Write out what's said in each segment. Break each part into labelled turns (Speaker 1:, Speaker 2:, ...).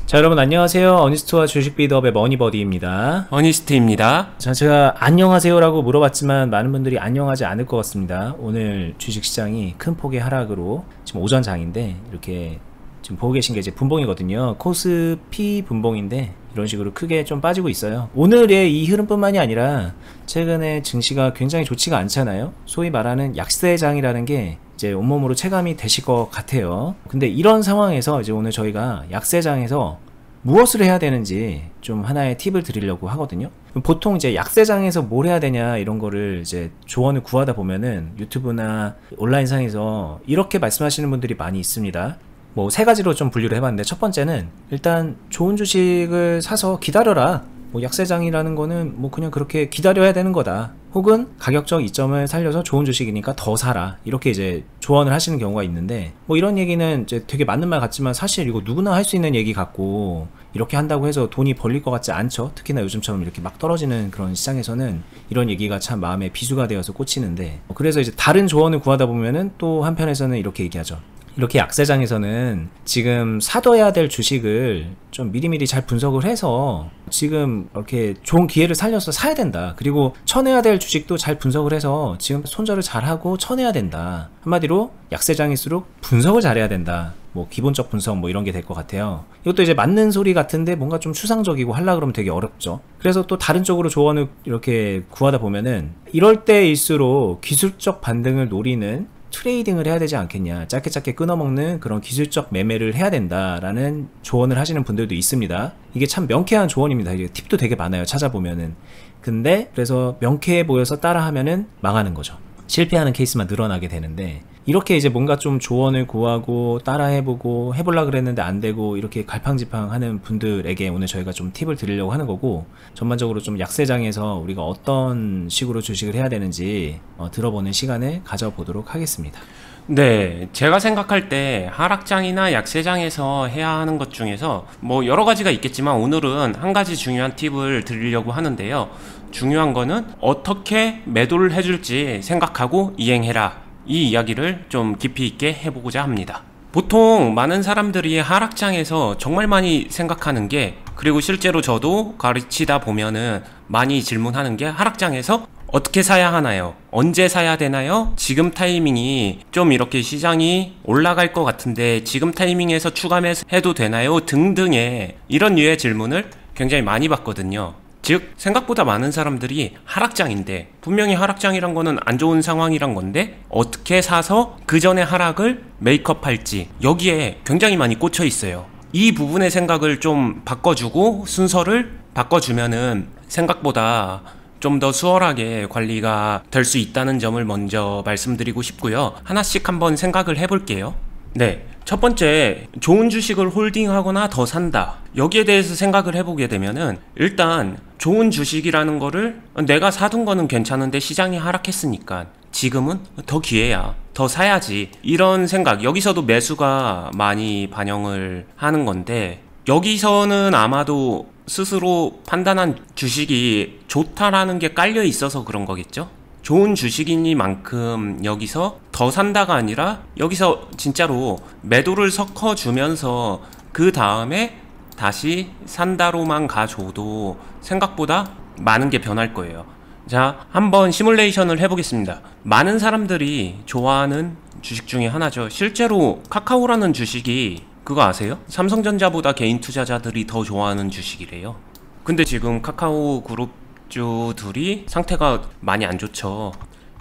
Speaker 1: 자, 여러분 안녕하세요. 어니스트와 주식 비드업의 머니버디입니다.
Speaker 2: 어니스트입니다.
Speaker 1: 자, 제가 안녕하세요라고 물어봤지만 많은 분들이 안녕하지 않을 것 같습니다. 오늘 주식시장이 큰 폭의 하락으로 지금 오전 장인데 이렇게 지금 보고 계신 게 이제 분봉이거든요. 코스피 분봉인데 이런 식으로 크게 좀 빠지고 있어요. 오늘의 이 흐름뿐만이 아니라 최근에 증시가 굉장히 좋지가 않잖아요. 소위 말하는 약세장이라는 게 이제 온몸으로 체감이 되실 것 같아요. 근데 이런 상황에서 이제 오늘 저희가 약세장에서 무엇을 해야 되는지 좀 하나의 팁을 드리려고 하거든요. 보통 이제 약세장에서 뭘 해야 되냐 이런 거를 이제 조언을 구하다 보면은 유튜브나 온라인상에서 이렇게 말씀하시는 분들이 많이 있습니다. 뭐 세 가지로 좀 분류를 해봤는데, 첫 번째는 일단 좋은 주식을 사서 기다려라. 뭐 약세장이라는 거는 뭐 그냥 그렇게 기다려야 되는 거다. 혹은 가격적 이점을 살려서 좋은 주식이니까 더 사라. 이렇게 이제 조언을 하시는 경우가 있는데, 뭐 이런 얘기는 이제 되게 맞는 말 같지만 사실 이거 누구나 할 수 있는 얘기 같고, 이렇게 한다고 해서 돈이 벌릴 것 같지 않죠. 특히나 요즘처럼 이렇게 막 떨어지는 그런 시장에서는 이런 얘기가 참 마음에 비수가 되어서 꽂히는데, 그래서 이제 다른 조언을 구하다 보면은 또 한편에서는 이렇게 얘기하죠. 이렇게 약세장에서는 지금 사둬야 될 주식을 좀 미리미리 잘 분석을 해서 지금 이렇게 좋은 기회를 살려서 사야 된다. 그리고 쳐내야 될 주식도 잘 분석을 해서 지금 손절을 잘하고 쳐내야 된다. 한마디로 약세장일수록 분석을 잘해야 된다. 뭐 기본적 분석 뭐 이런 게 될 것 같아요. 이것도 이제 맞는 소리 같은데 뭔가 좀 추상적이고 하려고 그러면 되게 어렵죠. 그래서 또 다른 쪽으로 조언을 이렇게 구하다 보면은 이럴 때일수록 기술적 반등을 노리는 트레이딩을 해야 되지 않겠냐, 짧게 끊어먹는 그런 기술적 매매를 해야 된다라는 조언을 하시는 분들도 있습니다. 이게 참 명쾌한 조언입니다. 이게 팁도 되게 많아요, 찾아보면은. 근데 그래서 명쾌해 보여서 따라하면은 망하는 거죠. 실패하는 케이스만 늘어나게 되는데, 이렇게 이제 뭔가 좀 조언을 구하고 따라해보고 해보려고 그랬는데 안되고 이렇게 갈팡질팡 하는 분들에게 오늘 저희가 좀 팁을 드리려고 하는 거고, 전반적으로 좀 약세장에서 우리가 어떤 식으로 주식을 해야 되는지 들어보는 시간을 가져보도록 하겠습니다.
Speaker 2: 네, 제가 생각할 때 하락장이나 약세장에서 해야 하는 것 중에서 뭐 여러 가지가 있겠지만 오늘은 한 가지 중요한 팁을 드리려고 하는데요. 중요한 거는 어떻게 매도를 해줄지 생각하고 이행해라. 이 이야기를 좀 깊이 있게 해보고자 합니다. 보통 많은 사람들이 하락장에서 정말 많이 생각하는 게, 그리고 실제로 저도 가르치다 보면은 많이 질문하는 게, 하락장에서 어떻게 사야 하나요? 언제 사야 되나요? 지금 타이밍이 좀 이렇게 시장이 올라갈 것 같은데 지금 타이밍에서 추가 매수해도 되나요? 등등의 이런 류의 질문을 굉장히 많이 받거든요. 즉 생각보다 많은 사람들이 하락장인데, 분명히 하락장이란 거는 안 좋은 상황이란 건데 어떻게 사서 그 전에 하락을 메이크업할지, 여기에 굉장히 많이 꽂혀 있어요. 이 부분의 생각을 좀 바꿔주고 순서를 바꿔주면은 생각보다 좀 더 수월하게 관리가 될 수 있다는 점을 먼저 말씀드리고 싶고요. 하나씩 한번 생각을 해볼게요. 네, 첫 번째, 좋은 주식을 홀딩하거나 더 산다. 여기에 대해서 생각을 해보게 되면은, 일단 좋은 주식이라는 거를 내가 사둔 거는 괜찮은데 시장이 하락했으니까 지금은 더 기회야, 더 사야지, 이런 생각, 여기서도 매수가 많이 반영을 하는 건데, 여기서는 아마도 스스로 판단한 주식이 좋다라는 게 깔려 있어서 그런 거겠죠? 좋은 주식이니만큼 여기서 더 산다가 아니라 여기서 진짜로 매도를 섞어주면서 그 다음에 다시 산다로만 가줘도 생각보다 많은 게 변할 거예요. 자, 한번 시뮬레이션을 해보겠습니다. 많은 사람들이 좋아하는 주식 중에 하나죠. 실제로 카카오라는 주식이, 그거 아세요? 삼성전자보다 개인 투자자들이 더 좋아하는 주식이래요. 근데 지금 카카오 그룹주들이 상태가 많이 안 좋죠.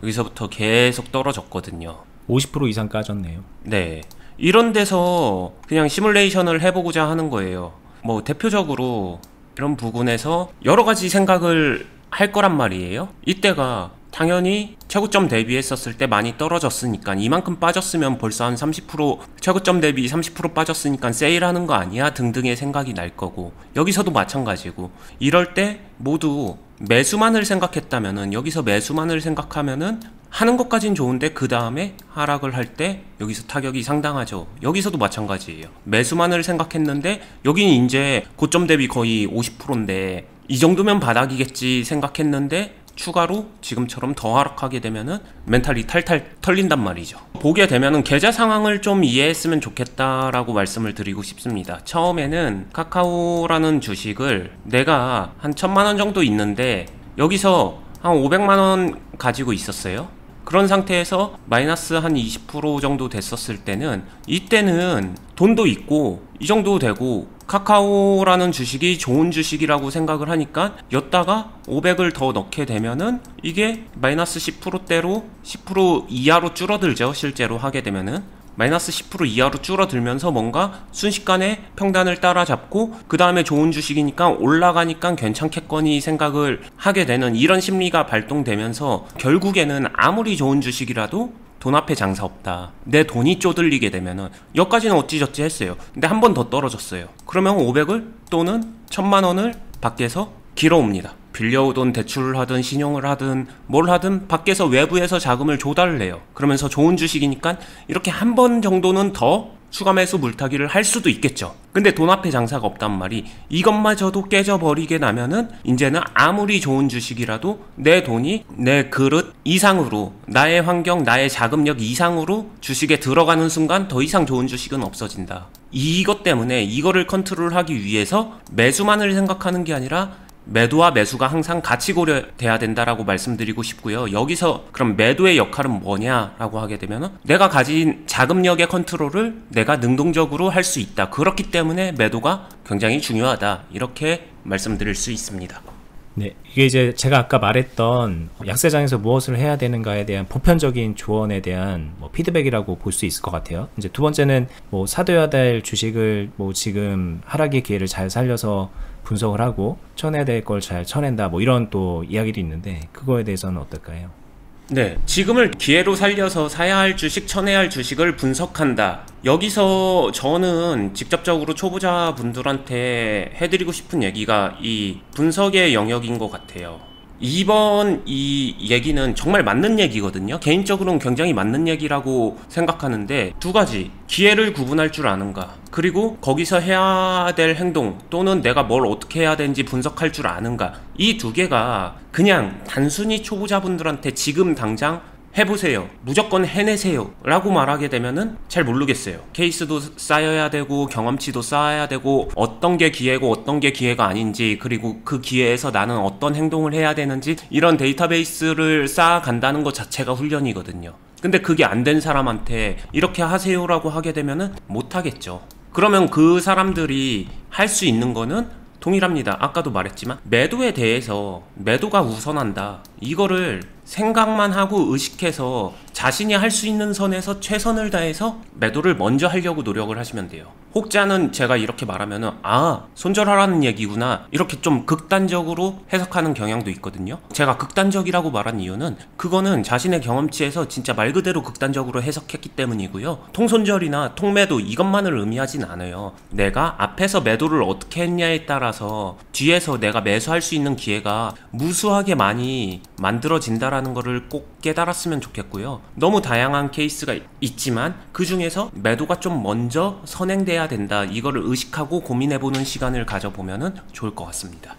Speaker 2: 여기서부터 계속 떨어졌거든요.
Speaker 1: 50% 이상 까졌네요.
Speaker 2: 네, 이런 데서 그냥 시뮬레이션을 해보고자 하는 거예요. 뭐 대표적으로 이런 부분에서 여러 가지 생각을 할 거란 말이에요. 이때가 당연히 최고점 대비했었을 때 많이 떨어졌으니까, 이만큼 빠졌으면 벌써 한 30%, 최고점 대비 30% 빠졌으니까 세일하는 거 아니야? 등등의 생각이 날 거고, 여기서도 마찬가지고, 이럴 때 모두 매수만을 생각했다면은, 여기서 매수만을 생각하면은 하는 것까진 좋은데 그 다음에 하락을 할 때 여기서 타격이 상당하죠. 여기서도 마찬가지예요. 매수만을 생각했는데 여기는 이제 고점 대비 거의 50%인데 이 정도면 바닥이겠지 생각했는데 추가로 지금처럼 더 하락하게 되면은 멘탈이 탈탈 털린단 말이죠. 보게 되면은 계좌 상황을 좀 이해했으면 좋겠다라고 말씀을 드리고 싶습니다. 처음에는 카카오라는 주식을 내가 한 1000만원 정도 있는데 여기서 한 500만원 가지고 있었어요. 그런 상태에서 마이너스 한 20% 정도 됐었을 때는, 이때는 돈도 있고 이 정도 되고 카카오라는 주식이 좋은 주식이라고 생각을 하니까 였다가 500을 더 넣게 되면은 이게 마이너스 10%대로 10% 이하로 줄어들죠. 실제로 하게 되면은 마이너스 10% 이하로 줄어들면서 뭔가 순식간에 평단을 따라잡고 그 다음에 좋은 주식이니까 올라가니까 괜찮겠거니 생각을 하게 되는 이런 심리가 발동되면서, 결국에는 아무리 좋은 주식이라도 돈 앞에 장사 없다, 내 돈이 쪼들리게 되면은, 여기까지는 어찌저찌 했어요. 근데 한 번 더 떨어졌어요. 그러면 500을 또는 1000만원을 밖에서 길어옵니다. 빌려오든 대출을 하든 신용을 하든 뭘 하든 밖에서 외부에서 자금을 조달을 해요. 그러면서 좋은 주식이니까 이렇게 한 번 정도는 더 추가 매수 물타기를 할 수도 있겠죠. 근데 돈 앞에 장사가 없단 말이, 이것마저도 깨져버리게 나면은 이제는 아무리 좋은 주식이라도 내 돈이 내 그릇 이상으로, 나의 환경, 나의 자금력 이상으로 주식에 들어가는 순간 더 이상 좋은 주식은 없어진다. 이것 때문에 이거를 컨트롤하기 위해서 매수만을 생각하는 게 아니라 매도와 매수가 항상 같이 고려돼야 된다라고 말씀드리고 싶고요. 여기서 그럼 매도의 역할은 뭐냐라고 하게 되면, 내가 가진 자금력의 컨트롤을 내가 능동적으로 할 수 있다. 그렇기 때문에 매도가 굉장히 중요하다. 이렇게 말씀드릴 수 있습니다.
Speaker 1: 네, 이게 이제 제가 아까 말했던 약세장에서 무엇을 해야 되는가에 대한 보편적인 조언에 대한 피드백이라고 볼 수 있을 것 같아요. 이제 두 번째는 사둬야 될 주식을 지금 하락의 기회를 잘 살려서 분석을 하고 쳐내야 될 걸 잘 쳐낸다, 이런 또 이야기도 있는데, 그거에 대해서는 어떨까요?
Speaker 2: 네, 지금을 기회로 살려서 사야 할 주식, 쳐내야 할 주식을 분석한다. 여기서 저는 직접적으로 초보자분들한테 해드리고 싶은 얘기가 이 분석의 영역인 것 같아요. 이번 이 얘기는 정말 맞는 얘기거든요. 개인적으로는 굉장히 맞는 얘기라고 생각하는데, 두 가지, 기회를 구분할 줄 아는가, 그리고 거기서 해야 될 행동 또는 내가 뭘 어떻게 해야 되는지 분석할 줄 아는가, 이 두 개가 그냥 단순히 초보자분들한테 지금 당장 해보세요, 무조건 해내세요 라고 말하게 되면은 잘 모르겠어요. 케이스도 쌓여야 되고 경험치도 쌓아야 되고, 어떤 게 기회고 어떤 게 기회가 아닌지, 그리고 그 기회에서 나는 어떤 행동을 해야 되는지, 이런 데이터베이스를 쌓아간다는 것 자체가 훈련이거든요. 근데 그게 안 된 사람한테 이렇게 하세요라고 하게 되면은 못하겠죠. 그러면 그 사람들이 할 수 있는 거는 동일합니다. 아까도 말했지만 매도에 대해서 매도가 우선한다, 이거를 생각만 하고 의식해서 자신이 할 수 있는 선에서 최선을 다해서 매도를 먼저 하려고 노력을 하시면 돼요. 혹자는 제가 이렇게 말하면은 손절하라는 얘기구나, 이렇게 좀 극단적으로 해석하는 경향도 있거든요. 제가 극단적이라고 말한 이유는 그거는 자신의 경험치에서 진짜 말 그대로 극단적으로 해석했기 때문이고요. 통손절이나 통매도 이것만을 의미하진 않아요. 내가 앞에서 매도를 어떻게 했냐에 따라서 뒤에서 내가 매수할 수 있는 기회가 무수하게 많이 만들어진다라는 거를 꼭 깨달았으면 좋겠고요. 너무 다양한 케이스가 있지만 그 중에서 매도가 좀 먼저 선행돼야 된다, 이거를 의식하고 고민해보는 시간을 가져보면 좋을 것 같습니다.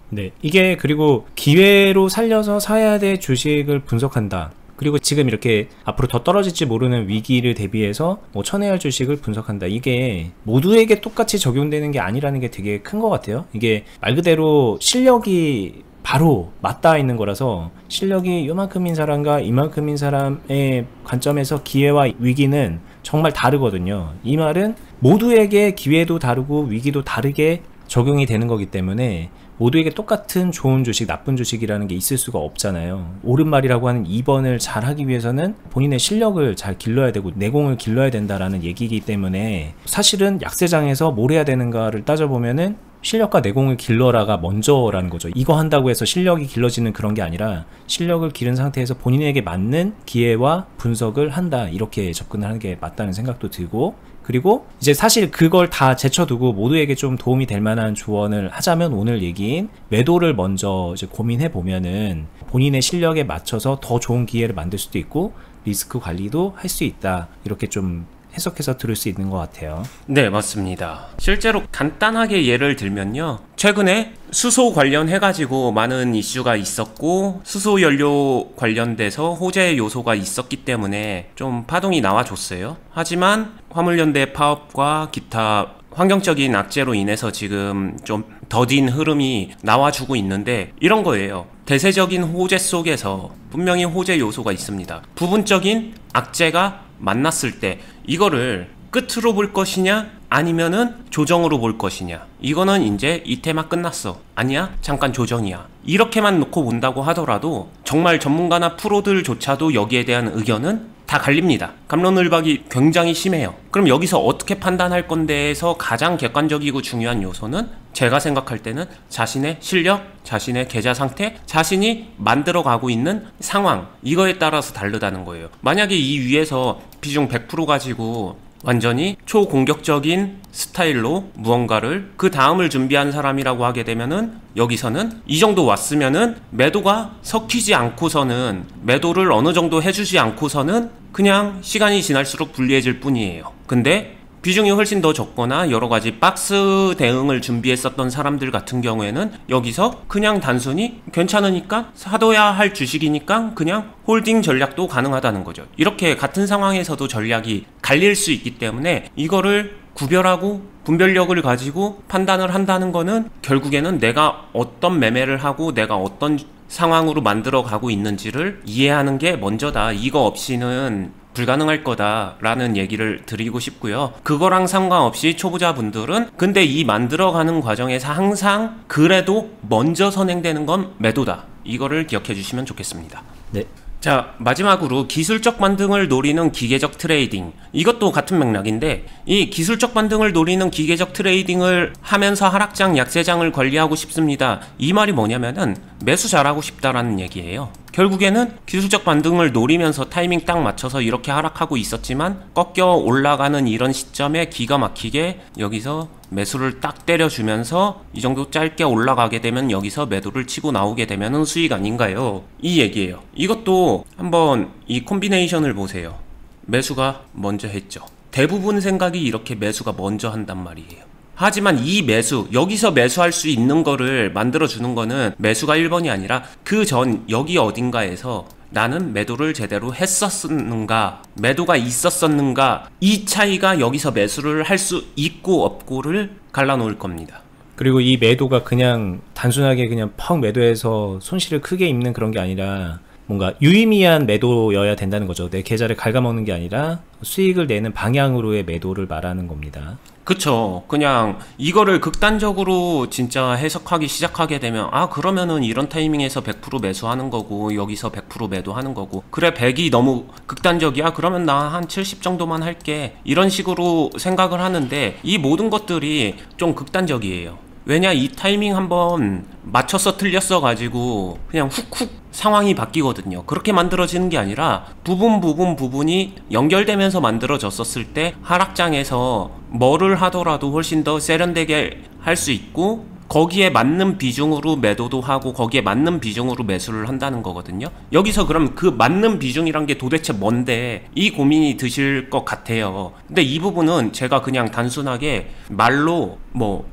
Speaker 1: 네, 이게 그리고 기회로 살려서 사야 될 주식을 분석한다, 그리고 지금 이렇게 앞으로 더 떨어질지 모르는 위기를 대비해서 쳐내야 할 주식을 분석한다, 이게 모두에게 똑같이 적용되는 게 아니라는 게 되게 큰 것 같아요. 이게 말 그대로 실력이 바로 맞닿아 있는 거라서, 실력이 요만큼인 사람과 이만큼인 사람의 관점에서 기회와 위기는 정말 다르거든요. 이 말은 모두에게 기회도 다르고 위기도 다르게 적용이 되는 거기 때문에 모두에게 똑같은 좋은 주식, 나쁜 주식이라는 게 있을 수가 없잖아요. 옳은 말이라고 하는 2번을 잘 하기 위해서는 본인의 실력을 잘 길러야 되고 내공을 길러야 된다라는 얘기이기 때문에, 사실은 약세장에서 뭘 해야 되는가를 따져보면은 실력과 내공을 길러라가 먼저라는 거죠. 이거 한다고 해서 실력이 길러지는 그런 게 아니라, 실력을 기른 상태에서 본인에게 맞는 기회와 분석을 한다, 이렇게 접근을 하는 게 맞다는 생각도 들고, 그리고 이제 사실 그걸 다 제쳐두고 모두에게 좀 도움이 될 만한 조언을 하자면, 오늘 얘기인 매도를 먼저 이제 고민해 보면은 본인의 실력에 맞춰서 더 좋은 기회를 만들 수도 있고 리스크 관리도 할 수 있다, 이렇게 좀 해석해서 들을 수 있는 것 같아요.
Speaker 2: 네, 맞습니다. 실제로 간단하게 예를 들면요, 최근에 수소 관련해가지고 많은 이슈가 있었고 수소 연료 관련돼서 호재 요소가 있었기 때문에 좀 파동이 나와줬어요. 하지만 화물연대 파업과 기타 환경적인 악재로 인해서 지금 좀 더딘 흐름이 나와주고 있는데 이런 거예요. 대세적인 호재 속에서 분명히 호재 요소가 있습니다. 부분적인 악재가 만났을 때 이거를 끝으로 볼 것이냐 아니면은 조정으로 볼 것이냐, 이거는 이제 이 테마 끝났어, 아니야 잠깐 조정이야, 이렇게만 놓고 본다고 하더라도 정말 전문가나 프로들조차도 여기에 대한 의견은 다 갈립니다. 갑론을박이 굉장히 심해요. 그럼 여기서 어떻게 판단할 건데에서 가장 객관적이고 중요한 요소는 제가 생각할 때는 자신의 실력, 자신의 계좌 상태, 자신이 만들어가고 있는 상황, 이거에 따라서 다르다는 거예요. 만약에 이 위에서 비중 100% 가지고 완전히 초공격적인 스타일로 무언가를 그 다음을 준비한 사람이라고 하게 되면은 여기서는 이 정도 왔으면은 매도가 섞이지 않고서는, 매도를 어느 정도 해주지 않고서는 그냥 시간이 지날수록 불리해질 뿐이에요. 근데 비중이 훨씬 더 적거나 여러가지 박스 대응을 준비했었던 사람들 같은 경우에는 여기서 그냥 단순히 괜찮으니까 사둬야 할 주식이니까 그냥 홀딩 전략도 가능하다는 거죠. 이렇게 같은 상황에서도 전략이 갈릴 수 있기 때문에 이거를 구별하고 분별력을 가지고 판단을 한다는 거는 결국에는 내가 어떤 매매를 하고 내가 어떤 상황으로 만들어 가고 있는지를 이해하는 게 먼저다. 이거 없이는 불가능할 거다라는 얘기를 드리고 싶고요. 그거랑 상관없이 초보자분들은 근데 이 만들어가는 과정에서 항상 그래도 먼저 선행되는 건 매도다. 이거를 기억해 주시면 좋겠습니다.
Speaker 1: 네.
Speaker 2: 자, 마지막으로 기술적 반등을 노리는 기계적 트레이딩, 이것도 같은 맥락인데 이 기술적 반등을 노리는 기계적 트레이딩을 하면서 하락장 약세장을 관리하고 싶습니다, 이 말이 뭐냐면은 매수 잘하고 싶다라는 얘기예요. 결국에는 기술적 반등을 노리면서 타이밍 딱 맞춰서 이렇게 하락하고 있었지만 꺾여 올라가는 이런 시점에 기가 막히게 여기서 매수를 딱 때려주면서 이 정도 짧게 올라가게 되면 여기서 매도를 치고 나오게 되면 수익 아닌가요? 이 얘기예요. 이것도 한번 이 콤비네이션을 보세요. 매수가 먼저 했죠. 대부분 생각이 이렇게 매수가 먼저 한단 말이에요. 하지만 이 매수, 여기서 매수할 수 있는 거를 만들어주는 거는 매수가 1번이 아니라 그 전 여기 어딘가에서 나는 매도를 제대로 했었는가, 매도가 있었었는가, 이 차이가 여기서 매수를 할 수 있고 없고를 갈라놓을 겁니다.
Speaker 1: 그리고 이 매도가 그냥 단순하게 그냥 펑 매도해서 손실을 크게 입는 그런 게 아니라 뭔가 유의미한 매도여야 된다는 거죠. 내 계좌를 갉아먹는 게 아니라 수익을 내는 방향으로의 매도를 말하는 겁니다.
Speaker 2: 그쵸. 그냥 이거를 극단적으로 진짜 해석하기 시작하게 되면 그러면은 이런 타이밍에서 100% 매수하는 거고 여기서 100% 매도하는 거고, 그래 100이 너무 극단적이야 그러면 나 한 70 정도만 할게, 이런 식으로 생각을 하는데 이 모든 것들이 좀 극단적이에요. 왜냐, 이 타이밍 한번 맞춰서 틀렸어 가지고 그냥 훅훅 상황이 바뀌거든요. 그렇게 만들어지는 게 아니라 부분이 연결되면서 만들어졌었을 때 하락장에서 뭐를 하더라도 훨씬 더 세련되게 할 수 있고 거기에 맞는 비중으로 매도도 하고 거기에 맞는 비중으로 매수를 한다는 거거든요. 여기서 그럼 그 맞는 비중이란 게 도대체 뭔데, 이 고민이 드실 것 같아요. 근데 이 부분은 제가 그냥 단순하게 말로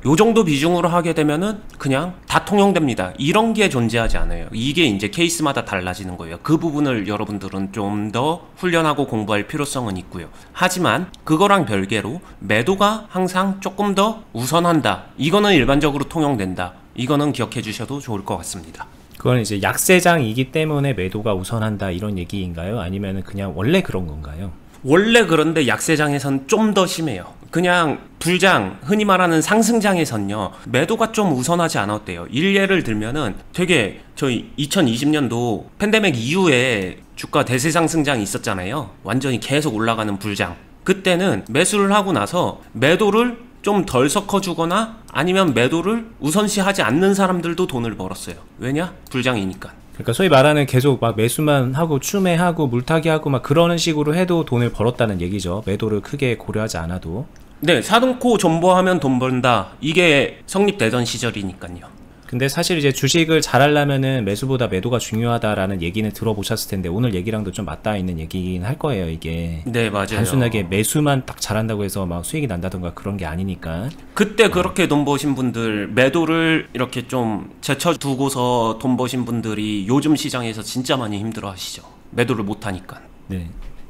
Speaker 2: 요 정도 비중으로 하게 되면은 그냥 다 통용됩니다, 이런 게 존재하지 않아요. 이게 이제 케이스마다 달라지는 거예요. 그 부분을 여러분들은 좀 더 훈련하고 공부할 필요성은 있고요. 하지만 그거랑 별개로 매도가 항상 조금 더 우선한다, 이거는 일반적으로 통용된다, 이거는 기억해 주셔도 좋을 것 같습니다.
Speaker 1: 그건 이제 약세장이기 때문에 매도가 우선한다 이런 얘기인가요? 아니면 그냥 원래 그런 건가요?
Speaker 2: 원래 그런데 약세장에선 좀 더 심해요. 그냥 불장, 흔히 말하는 상승장에선요 매도가 좀 우선하지 않았대요. 일례를 들면은 되게 저희 2020년도 팬데믹 이후에 주가 대세 상승장이 있었잖아요. 완전히 계속 올라가는 불장. 그때는 매수를 하고 나서 매도를 좀 덜 섞어주거나 아니면 매도를 우선시하지 않는 사람들도 돈을 벌었어요. 왜냐? 불장이니까.
Speaker 1: 그러니까 소위 말하는 계속 막 매수만 하고 추매하고 물타기 하고 막 그러는 식으로 해도 돈을 벌었다는 얘기죠. 매도를 크게 고려하지 않아도.
Speaker 2: 네, 사놓고 존버하면 돈 번다, 이게 성립되던 시절이니까요.
Speaker 1: 근데 사실 이제 주식을 잘하려면은 매수보다 매도가 중요하다라는 얘기는 들어보셨을 텐데 오늘 얘기랑도 좀 맞닿아 있는 얘기긴 할 거예요, 이게.
Speaker 2: 네, 맞아요.
Speaker 1: 단순하게 매수만 딱 잘한다고 해서 막 수익이 난다던가 그런 게 아니니까.
Speaker 2: 그때 그렇게 돈 버신 분들, 매도를 이렇게 좀 제쳐두고서 돈 버신 분들이 요즘 시장에서 진짜 많이 힘들어 하시죠. 매도를 못 하니까.
Speaker 1: 네.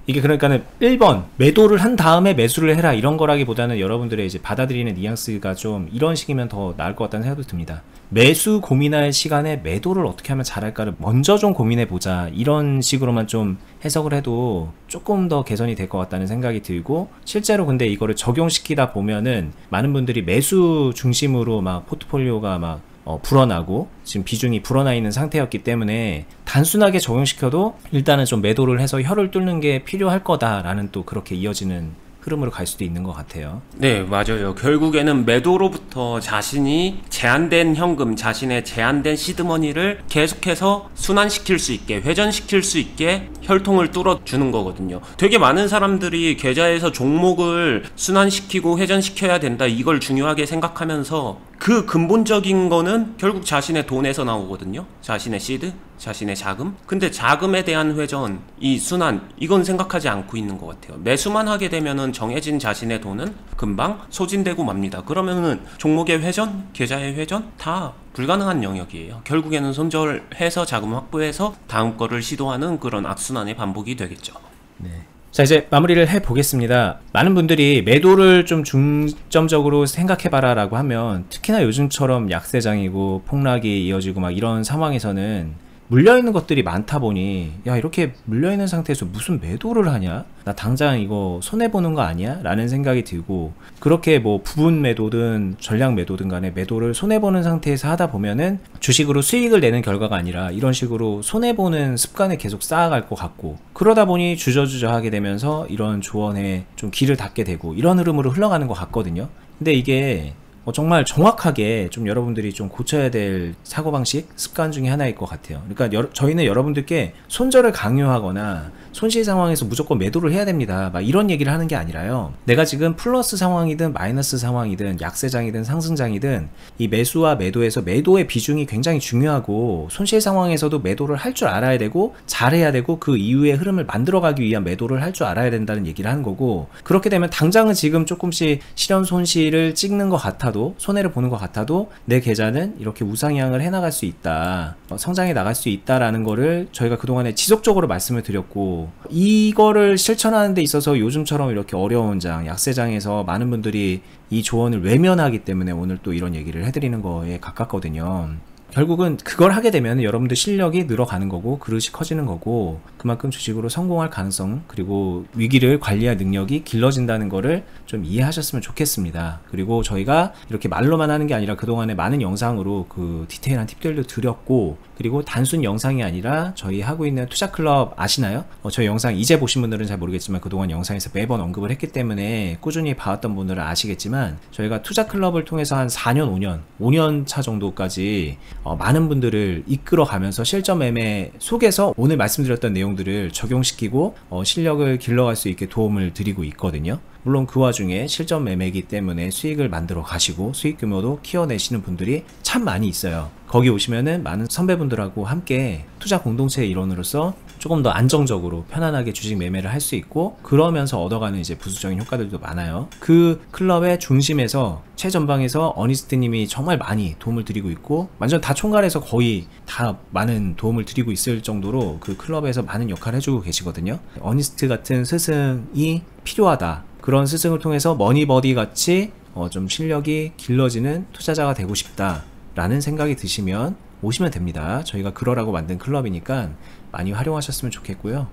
Speaker 1: 이게 그러니까는 1번 매도를 한 다음에 매수를 해라 이런 거라기보다는 여러분들의 이제 받아들이는 뉘앙스가 좀 이런 식이면 더 나을 것 같다는 생각도 듭니다. 매수 고민할 시간에 매도를 어떻게 하면 잘할까를 먼저 좀 고민해 보자 이런 식으로만 좀 해석을 해도 조금 더 개선이 될 것 같다는 생각이 들고, 실제로 근데 이거를 적용시키다 보면은 많은 분들이 매수 중심으로 막 포트폴리오가 막 불어나고 지금 비중이 불어나 있는 상태였기 때문에 단순하게 적용시켜도 일단은 좀 매도를 해서 혀를 뚫는 게 필요할 거다라는 또 그렇게 이어지는 흐름으로 갈 수도 있는 것 같아요.
Speaker 2: 네, 맞아요. 결국에는 매도로부터 자신이 제한된 현금, 자신의 제한된 시드머니를 계속해서 순환시킬 수 있게, 회전시킬 수 있게 혈통을 뚫어주는 거거든요. 되게 많은 사람들이 계좌에서 종목을 순환시키고 회전시켜야 된다, 이걸 중요하게 생각하면서 그 근본적인 거는 결국 자신의 돈에서 나오거든요. 자신의 시드, 자신의 자금. 근데 자금에 대한 회전, 이 순환, 이건 생각하지 않고 있는 것 같아요. 매수만 하게 되면은 정해진 자신의 돈은 금방 소진되고 맙니다. 그러면은 종목의 회전, 계좌의 회전 다 불가능한 영역이에요. 결국에는 손절해서 자금 확보해서 다음 거를 시도하는 그런 악순환의 반복이 되겠죠.
Speaker 1: 네. 자, 이제 마무리를 해보겠습니다. 많은 분들이 매도를 좀 중점적으로 생각해봐라 라고 하면, 특히나 요즘처럼 약세장이고 폭락이 이어지고 막 이런 상황에서는 물려있는 것들이 많다 보니, 야, 이렇게 물려있는 상태에서 무슨 매도를 하냐? 나 당장 이거 손해보는 거 아니야? 라는 생각이 들고, 그렇게 뭐 부분 매도든 전량 매도든 간에 매도를 손해보는 상태에서 하다 보면은 주식으로 수익을 내는 결과가 아니라 이런 식으로 손해보는 습관을 계속 쌓아갈 것 같고, 그러다 보니 주저주저 하게 되면서 이런 조언에 좀 귀를 닫게 되고 이런 흐름으로 흘러가는 것 같거든요. 근데 이게 정말 정확하게 좀 여러분들이 좀 고쳐야 될 사고방식, 습관 중에 하나일 것 같아요. 그러니까 저희는 여러분들께 손절을 강요하거나 손실 상황에서 무조건 매도를 해야 됩니다, 막 이런 얘기를 하는 게 아니라요. 내가 지금 플러스 상황이든 마이너스 상황이든 약세장이든 상승장이든 이 매수와 매도에서 매도의 비중이 굉장히 중요하고, 손실 상황에서도 매도를 할 줄 알아야 되고 잘해야 되고 그 이후의 흐름을 만들어가기 위한 매도를 할 줄 알아야 된다는 얘기를 하는 거고, 그렇게 되면 당장은 지금 조금씩 실현 손실을 찍는 것 같아도, 손해를 보는 것 같아도 내 계좌는 이렇게 우상향을 해나갈 수 있다, 성장해 나갈 수 있다라는 거를 저희가 그동안에 지속적으로 말씀을 드렸고, 이거를 실천하는 데 있어서 요즘처럼 이렇게 어려운 장, 약세장에서 많은 분들이 이 조언을 외면하기 때문에 오늘 또 이런 얘기를 해드리는 거에 가깝거든요. 결국은 그걸 하게 되면 여러분들 실력이 늘어가는 거고 그릇이 커지는 거고, 그만큼 주식으로 성공할 가능성, 그리고 위기를 관리할 능력이 길러진다는 거를 좀 이해하셨으면 좋겠습니다. 그리고 저희가 이렇게 말로만 하는 게 아니라 그동안에 많은 영상으로 그 디테일한 팁들도 드렸고, 그리고 단순 영상이 아니라 저희 하고 있는 투자클럽 아시나요? 저희 영상 이제 보신 분들은 잘 모르겠지만 그동안 영상에서 매번 언급을 했기 때문에 꾸준히 봐왔던 분들은 아시겠지만, 저희가 투자클럽을 통해서 한 4년, 5년 차 정도까지 많은 분들을 이끌어가면서 실전 매매 속에서 오늘 말씀드렸던 내용들을 적용시키고 실력을 길러갈 수 있게 도움을 드리고 있거든요. 물론 그 와중에 실전 매매이기 때문에 수익을 만들어 가시고 수익 규모도 키워내시는 분들이 참 많이 있어요. 거기 오시면은 많은 선배분들하고 함께 투자 공동체의 일원으로서 조금 더 안정적으로 편안하게 주식 매매를 할 수 있고, 그러면서 얻어가는 이제 부수적인 효과들도 많아요. 그 클럽의 중심에서 최전방에서 어니스트님이 정말 많이 도움을 드리고 있고, 완전 다 총괄해서 거의 다 많은 도움을 드리고 있을 정도로 그 클럽에서 많은 역할을 해주고 계시거든요. 어니스트 같은 스승이 필요하다, 그런 스승을 통해서 머니버디 같이 좀 실력이 길러지는 투자자가 되고 싶다 라는 생각이 드시면 오시면 됩니다. 저희가 그러라고 만든 클럽이니까 많이 활용하셨으면 좋겠고요.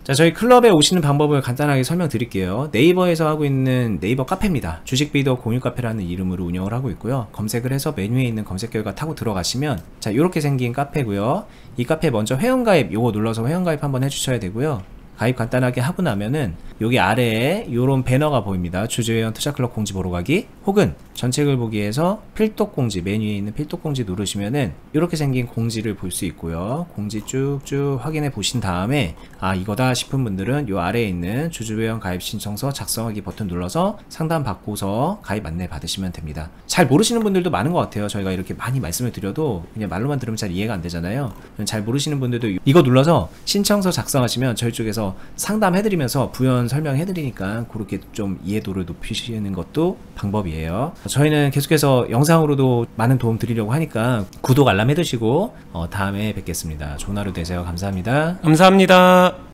Speaker 1: 자, 저희 클럽에 오시는 방법을 간단하게 설명드릴게요. 네이버에서 하고 있는 네이버 카페입니다. 주식비더 공유카페라는 이름으로 운영을 하고 있고요. 검색을 해서 메뉴에 있는 검색 결과 타고 들어가시면 자, 이렇게 생긴 카페고요. 이 카페 먼저 회원가입 요거 눌러서 회원가입 한번 해주셔야 되고요. 가입 간단하게 하고 나면은 여기 아래에 요런 배너가 보입니다. 주주회원 투자클럽 공지 보러 가기, 혹은 전책을 보기에서 필독 공지, 맨 위에 있는 필독 공지 누르시면은 이렇게 생긴 공지를 볼 수 있고요. 공지 쭉쭉 확인해 보신 다음에 아 이거다 싶은 분들은 요 아래에 있는 주주회원 가입 신청서 작성하기 버튼 눌러서 상담 받고서 가입 안내 받으시면 됩니다. 잘 모르시는 분들도 많은 것 같아요. 저희가 이렇게 많이 말씀을 드려도 그냥 말로만 들으면 잘 이해가 안 되잖아요. 잘 모르시는 분들도 이거 눌러서 신청서 작성하시면 저희 쪽에서 상담해드리면서 부연 설명해드리니까 그렇게 좀 이해도를 높이시는 것도 방법이에요. 저희는 계속해서 영상으로도 많은 도움 드리려고 하니까 구독 알람 해두시고 다음에 뵙겠습니다. 좋은 하루 되세요. 감사합니다.
Speaker 2: 감사합니다.